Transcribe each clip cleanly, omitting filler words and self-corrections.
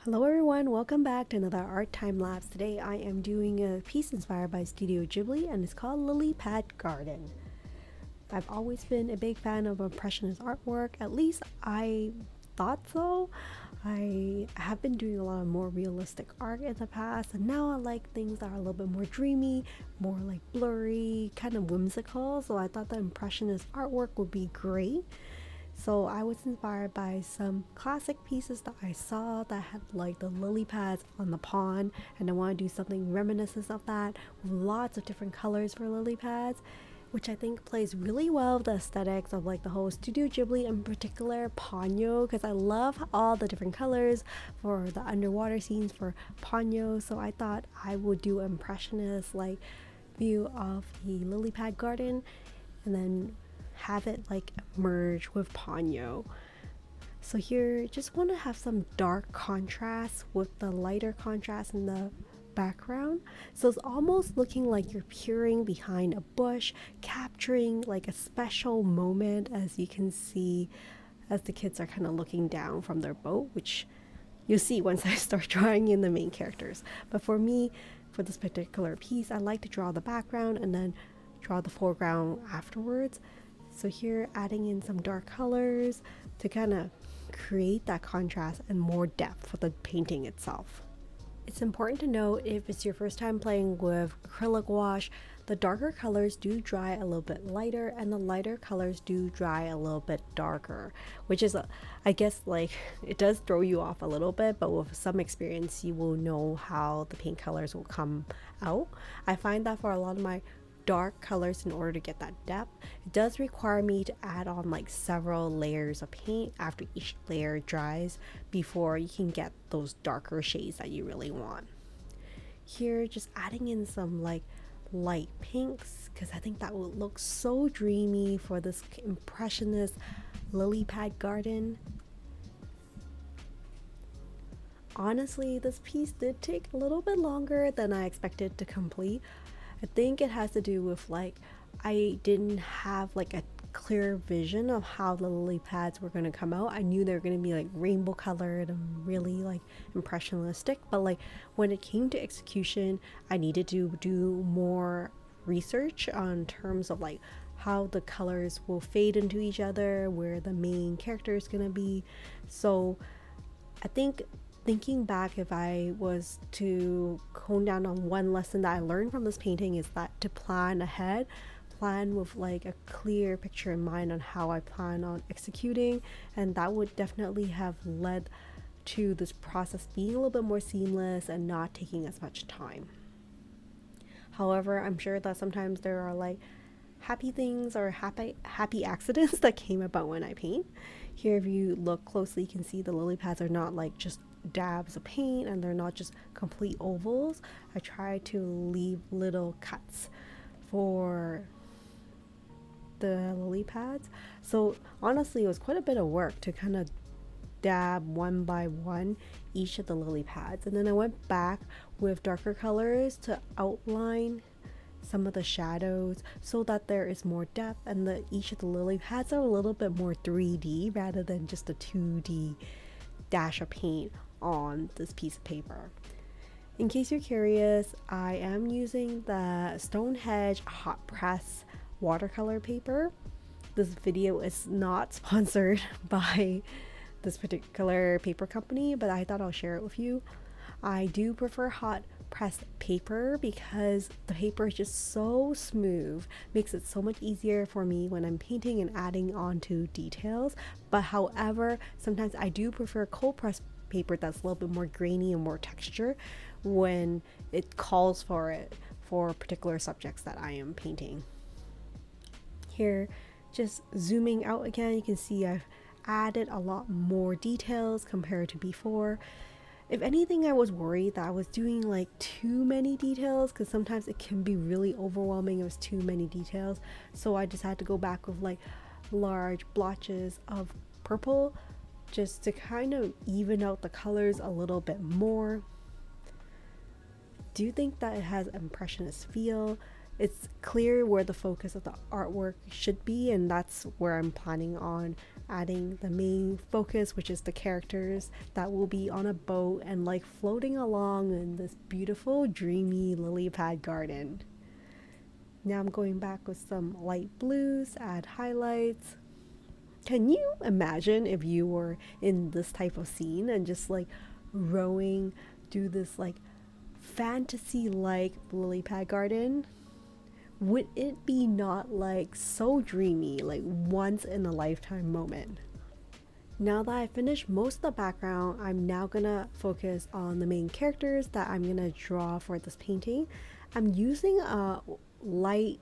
Hello everyone, welcome back to another art time lapse. Today I am doing a piece inspired by Studio Ghibli and it's called LILYPAD Garden. I've always been a big fan of Impressionist artwork, at least I thought so. I have been doing a lot of more realistic art in the past, and now I like things that are a little bit more dreamy, more like blurry, kind of whimsical, so I thought the Impressionist artwork would be great. So I was inspired by some classic pieces that I saw that had like the lily pads on the pond, and I want to do something reminiscent of that with lots of different colors for lily pads, which I think plays really well with the aesthetics of like the whole Studio Ghibli, in particular Ponyo, because I love all the different colors for the underwater scenes for Ponyo. So I thought I would do impressionist like view of the lily pad garden and then have it like merge with Ponyo. So here just want to have some dark contrast with the lighter contrast in the background, so it's almost looking like you're peering behind a bush, capturing like a special moment, as you can see as the kids are kind of looking down from their boat, which you'll see once I start drawing in the main characters. But for me, for this particular piece, I like to draw the background and then draw the foreground afterwards. So here adding in some dark colors to kind of create that contrast and more depth for the painting itself. It's important to note, if it's your first time playing with Acryla Gouache, the darker colors do dry a little bit lighter and the lighter colors do dry a little bit darker, which is, I guess, like, it does throw you off a little bit, but with some experience you will know how the paint colors will come out. I find that for a lot of my dark colors, in order to get that depth, it does require me to add on like several layers of paint after each layer dries before you can get those darker shades that you really want. Here just adding in some like light pinks, because I think that would look so dreamy for this impressionist lily pad garden. Honestly, this piece did take a little bit longer than I expected to complete. I think it has to do with like I didn't have like a clear vision of how the lily pads were going to come out. I knew they were going to be like rainbow colored and really like impressionistic, but like when it came to execution, I needed to do more research on terms of like how the colors will fade into each other, where the main character is going to be. So I think, thinking back, if I was to hone down on one lesson that I learned from this painting, is that to plan ahead, plan with like a clear picture in mind on how I plan on executing, and that would definitely have led to this process being a little bit more seamless and not taking as much time. However, I'm sure that sometimes there are like happy things or happy accidents that came about when I paint. Here, if you look closely, you can see the lily pads are not like just dabs of paint and they're not just complete ovals. I try to leave little cuts for the lily pads. So honestly, it was quite a bit of work to kind of dab one by one each of the lily pads, and then I went back with darker colors to outline some of the shadows so that there is more depth, and each of the lily pads are a little bit more 3D rather than just a 2D dash of paint on this piece of paper. In case you're curious, I am using the Stonehenge hot press watercolor paper. This video is not sponsored by this particular paper company, but I thought I'll share it with you. I do prefer hot pressed paper because the paper is just so smooth, makes it so much easier for me when I'm painting and adding on to details. But however, sometimes I do prefer cold pressed paper that's a little bit more grainy and more texture when it calls for it for particular subjects that I am painting. Here, just zooming out again, you can see I've added a lot more details compared to before. If anything, I was worried that I was doing like too many details, because sometimes it can be really overwhelming if it's too many details. So I just had to go back with like large blotches of purple just to kind of even out the colors a little bit more. Do you think that it has impressionist feel? it's clear where the focus of the artwork should be, and that's where I'm planning on adding the main focus, which is the characters that will be on a boat and like floating along in this beautiful dreamy lily pad garden. Now I'm going back with some light blues, add highlights. Can you imagine if you were in this type of scene and just like rowing through this like fantasy like lily pad garden? Would it be not like so dreamy, like once in a lifetime moment? Now that I finished most of the background, I'm now gonna focus on the main characters that I'm gonna draw for this painting. I'm using a light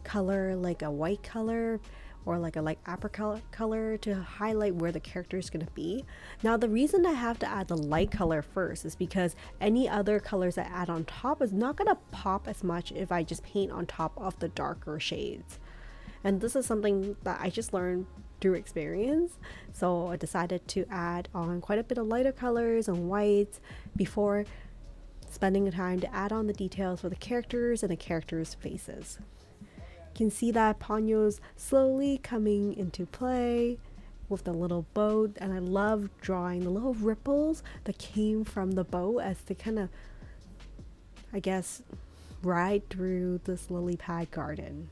color, like a white color or like a light apricot color, to highlight where the character is going to be. Now the reason I have to add the light color first is because any other colors I add on top is not going to pop as much if I just paint on top of the darker shades. And this is something that I just learned through experience, so I decided to add on quite a bit of lighter colors and whites before spending the time to add on the details for the characters and the characters' faces. You can see that Ponyo's slowly coming into play with the little boat, and I love drawing the little ripples that came from the boat as they kind of, I guess, ride through this lily pad garden.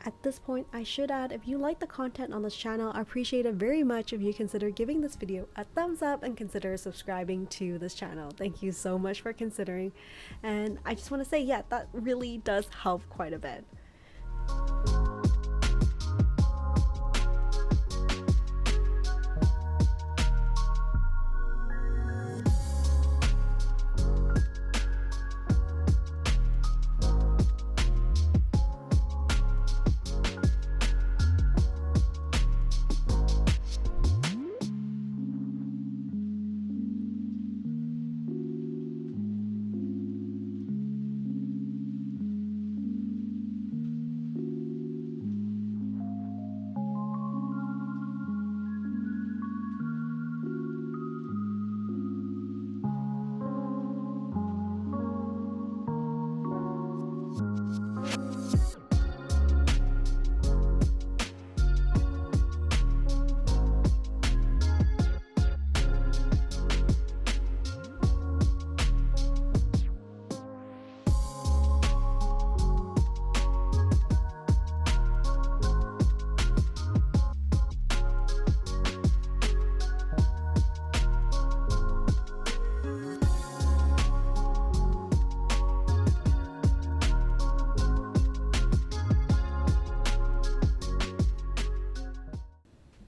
At this point, I should add, if you like the content on this channel, I appreciate it very much if you consider giving this video a thumbs up and consider subscribing to this channel. Thank you so much for considering. And I just want to say, yeah, that really does help quite a bit.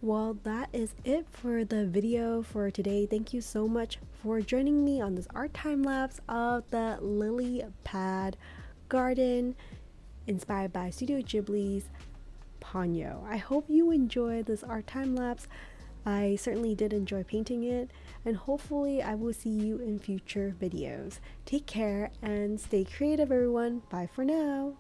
Well, that is it for the video for today. Thank you so much for joining me on this art time lapse of the lily pad garden inspired by Studio Ghibli's Ponyo. I hope you enjoyed this art time lapse. I certainly did enjoy painting it, and hopefully I will see you in future videos. Take care and stay creative, everyone. Bye for now.